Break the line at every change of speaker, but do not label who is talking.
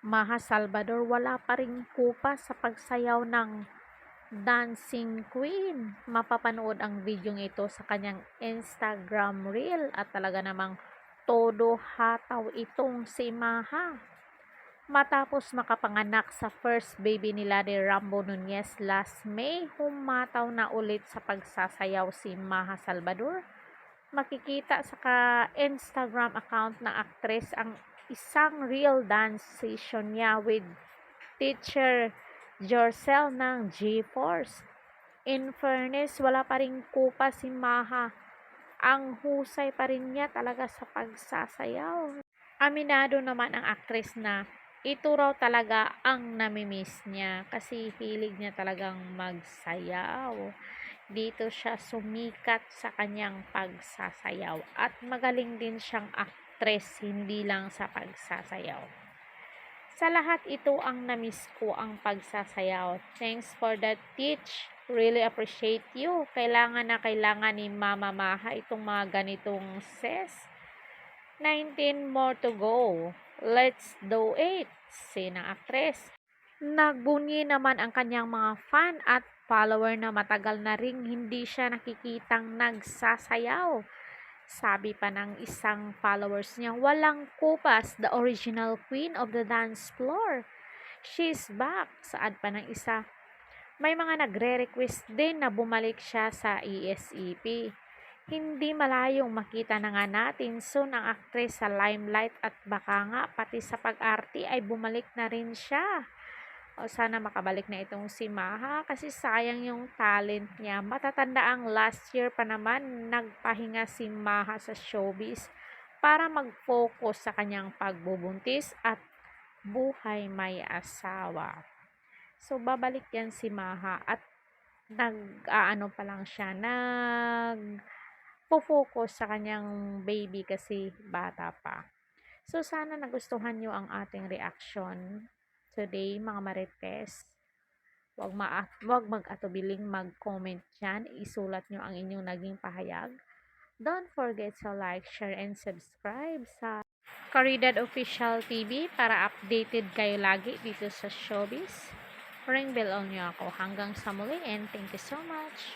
Maha Salvador wala pa ring kupa sa pagsayaw ng Dancing Queen. Mapapanood ang videong ito sa kanyang Instagram reel at talaga namang todo hataw itong si Maha. Matapos makapanganak sa first baby nila ni Rambo Nunez last May, humataw na ulit sa pagsasayaw si Maha Salvador. Makikita sa Instagram account ng aktres ang isang real dance session niya with teacher Jorcel ng G-Force. In fairness, wala pa ring kupa si Maha. Ang husay pa rin niya talaga sa pagsasayaw. Aminado naman ang aktres na ito raw talaga ang namimiss niya kasi hilig niya talagang magsayaw. Dito siya sumikat sa kanyang pagsasayaw at magaling din siyang aktres, hindi lang sa pagsasayaw. Sa lahat ito ang namiss ko ang pagsasayaw. Thanks for the teach. Really appreciate you. Kailangan na kailangan ni Mama Maha itong mga ganitong ses. 19 more to go. Let's do it. Sinang aktres. Nagbunyi naman ang kanyang mga fan at follower na matagal na ring hindi siya nakikitang nagsasayaw. Sabi pa ng isang followers niya, walang kupas, the original queen of the dance floor. She's back. Saad pa ng isa. May mga nagre-request din na bumalik siya sa ESEP. Hindi malayong makita na nga natin soon ang aktres sa limelight at baka nga pati sa pag-arte ay bumalik na rin siya. O sana makabalik na itong si Maha kasi sayang yung talent niya. Matatanda ang last year pa naman nagpahinga si Maha sa showbiz para mag-focus sa kanyang pagbubuntis at buhay may asawa. So babalik yan si Maha at nag-aano pa lang siya, focus sa kanyang baby kasi bata pa. So sana nagustuhan nyo ang ating reaction today mga marites. Wag mag-atubiling mag-comment dyan. Isulat nyo ang inyong naging pahayag. Don't forget to like, share, and subscribe sa Caridad Official TV para updated kayo lagi dito sa showbiz. Ring bell on nyo ako. Hanggang sa muli and thank you so much.